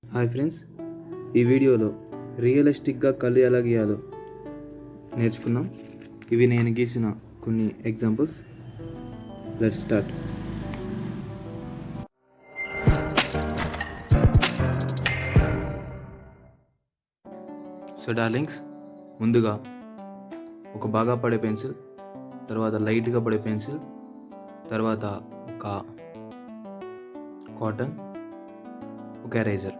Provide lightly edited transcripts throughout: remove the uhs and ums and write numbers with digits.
Hi friends, ఈ వీడియోలో రియలిస్టిక్గా కళ్ళు ఎలా గీయాలో నేర్చుకుందాం. ఇవి నేను గీసిన కొన్ని examples. Let's start. So darlings, ముందుగా ఒక బాగా పడే పెన్సిల్, తర్వాత లైట్గా పడే పెన్సిల్, తర్వాత ఒక కాటన్, ఒక ఎరేజర్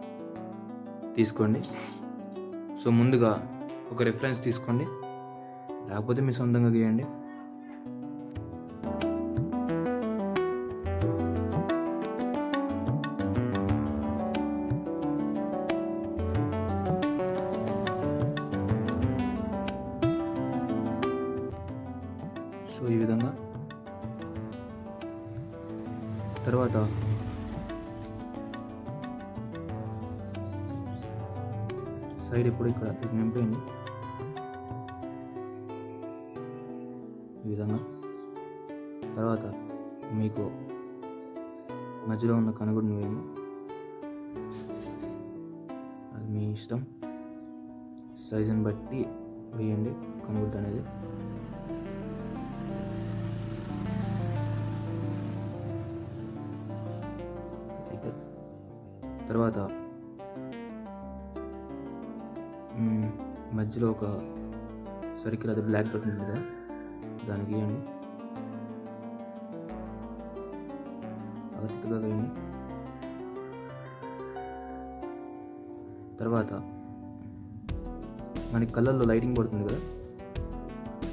తీసుకోండి. సో ముందుగా ఒక రిఫరెన్స్ తీసుకోండి, లేకపోతే మీ సొంతంగా గీయండి. సో ఈ విధంగా. తర్వాత సైడ్ ఇప్పుడు ఇక్కడ నింపేయండి ఈ విధంగా. తర్వాత మీకు మధ్యలో ఉన్న కనుగుడిని వేయండి, అది మీ ఇష్టం, సైజుని బట్టి వేయండి కనుగుడ్డు అనేది. తర్వాత మధ్యలో ఒక సర్కిల్, అది బ్లాక్ డాట్ ఉంటుంది కదా, దాన్ని గీయండి. బాగా తిక్కగా వేయండి. తర్వాత మనకి కళ్ళల్లో లైటింగ్ పడుతుంది కదా,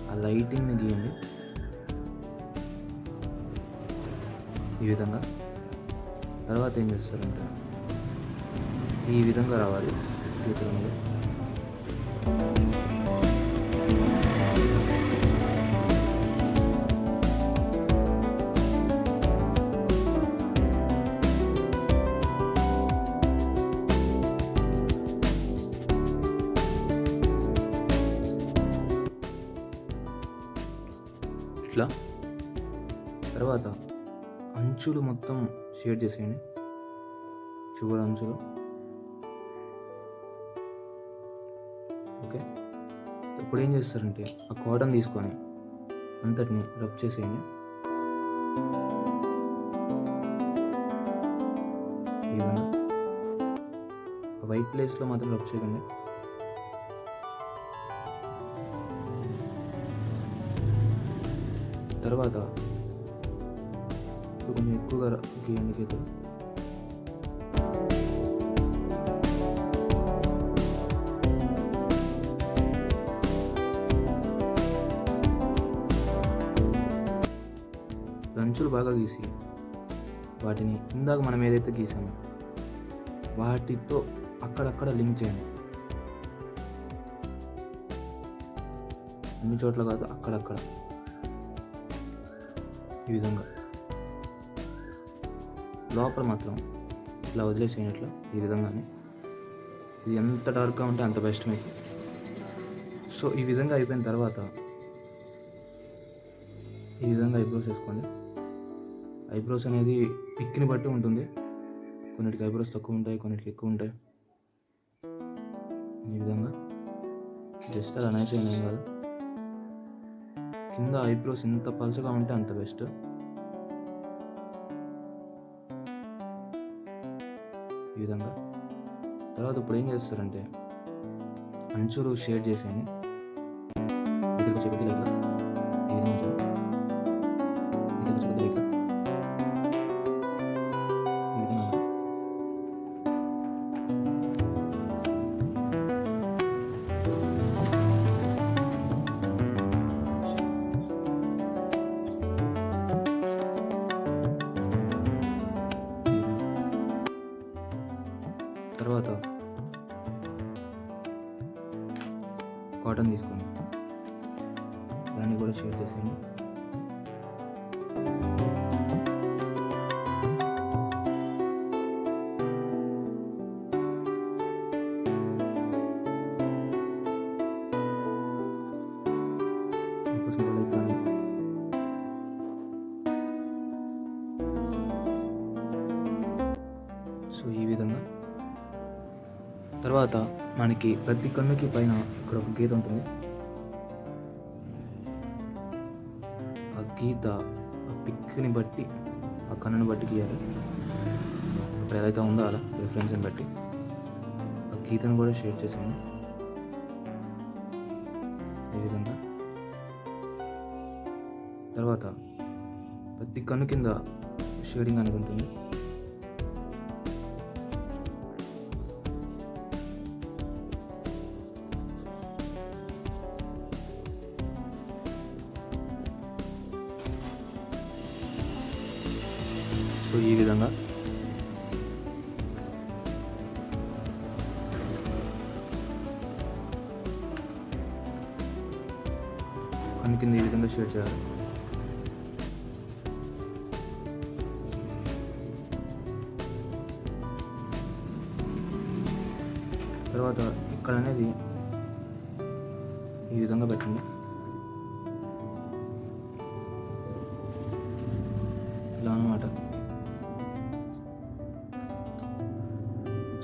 ఆ లైటింగ్ని గీయండి ఈ విధంగా. తర్వాత ఏం చేస్తారంటే ఈ విధంగా రావాలి గీతలు. ఇట్లా. తర్వాత అంచులు మొత్తం షేడ్ చేసేయండి, చివరి అంచులు. ఓకే, ఇప్పుడు ఏం చేస్తారంటే ఆ కాటన్ తీసుకొని అంతటిని రబ్ చేసేయండి ఈ విధంగా. వైట్ ప్లేస్లో మాత్రం రబ్ చేయకండి. తర్వాత కొంచెం ఎక్కువగా గీయండి గీతలు. అంచులు బాగా గీసి వాటిని ఇందాక మనం ఏదైతే గీసామో వాటితో అక్కడక్కడ లింక్ చేయండి. అన్ని చోట్ల కాదు, అక్కడక్కడ ఈ విధంగా. లోపల మాత్రం ఇట్లా వదిలేసేయండి, ఇట్లా ఈ విధంగానే. ఇది ఎంత డార్క్గా ఉంటే అంత బెస్ట్ మీకు. సో ఈ విధంగా అయిపోయిన తర్వాత ఈ విధంగా ఐబ్రోస్ వేసుకోండి. ఐబ్రోస్ అనేది పిక్ని బట్టి ఉంటుంది, కొన్నిటికి ఐబ్రోస్ తక్కువ ఉంటాయి, కొన్నిటికి ఎక్కువ ఉంటాయి. ఈ విధంగా జస్ట్ అలా అనేసేయండి, ఏం కాదు. కింద ఐబ్రోస్ ఎంత పలుచగా ఉంటే అంత బెస్ట్. ఈ విధంగా. తర్వాత ఇప్పుడు ఏం చేస్తారంటే అంచులు షేడ్ చేసేయండి. ఇక్కడికి వచ్చే కొద్దిగా ఈ విధంగా చూడండి, ఇక్కడికి వచ్చే కొద్దిగా ఈ విధంగా. తర్వాత కాటన్ తీసుకొని దాన్ని కూడా షేర్ చేసేయండి. సో ఈ విధంగా తర్వాత మనకి ప్రతి కన్నుకి పైన ఇక్కడ ఒక గీత ఉంటుంది. ఆ గీత ఆ పిక్ని బట్టి ఆ కన్నుని బట్టి గీయాలి. ఇప్పుడు ఏదైతే ఉందో అలా రిఫరెన్స్ని బట్టి ఆ గీతను కూడా షేర్ చేసాను ఈ విధంగా. తర్వాత ప్రతి కన్ను కింద షేడింగ్ అనేది ఉంటుంది. సో ఈ విధంగా కన్ను కింద ఈ విధంగా షేడ్ చేయాలి. తర్వాత ఇక్కడ అనేది ఈ విధంగా పెట్టండి. ఇలా అన్నమాట.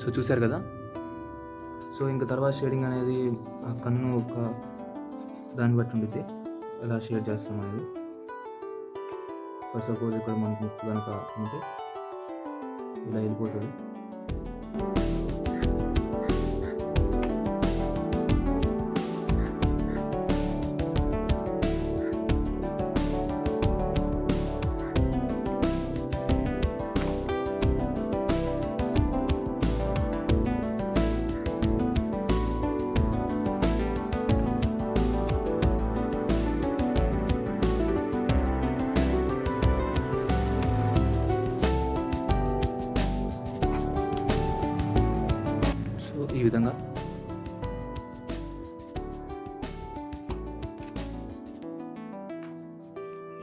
సో చూశారు కదా. సో ఇంకా తర్వాత షేడింగ్ అనేది ఆ కన్ను ఒక దాన్ని బట్టి ఉంటుంది, ఎలా షేడ్ చేస్తాం అనేది. ఫస్ట్ సపోజ్ ఇక్కడ మనకి ముక్కు కనుక ఉంటే ఇలా వెళ్ళిపోతుంది.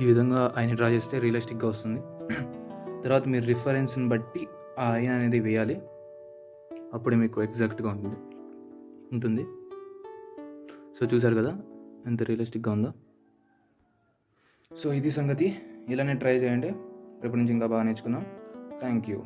ఈ విధంగా ఆయన డ్రా చేస్తే రియలిస్టిక్గా వస్తుంది. తర్వాత మీరు రిఫరెన్స్ని బట్టి ఆ ఐన్ అనేది వేయాలి, అప్పుడే మీకు ఎగ్జాక్ట్గా ఉంటుంది. సో చూసారు కదా ఎంత రియలిస్టిక్గా ఉందో. సో ఇది సంగతి. ఇలానే ట్రై చేయండి. రేపటి నుంచి ఇంకా బాగా నేర్చుకుందాం. Thank you.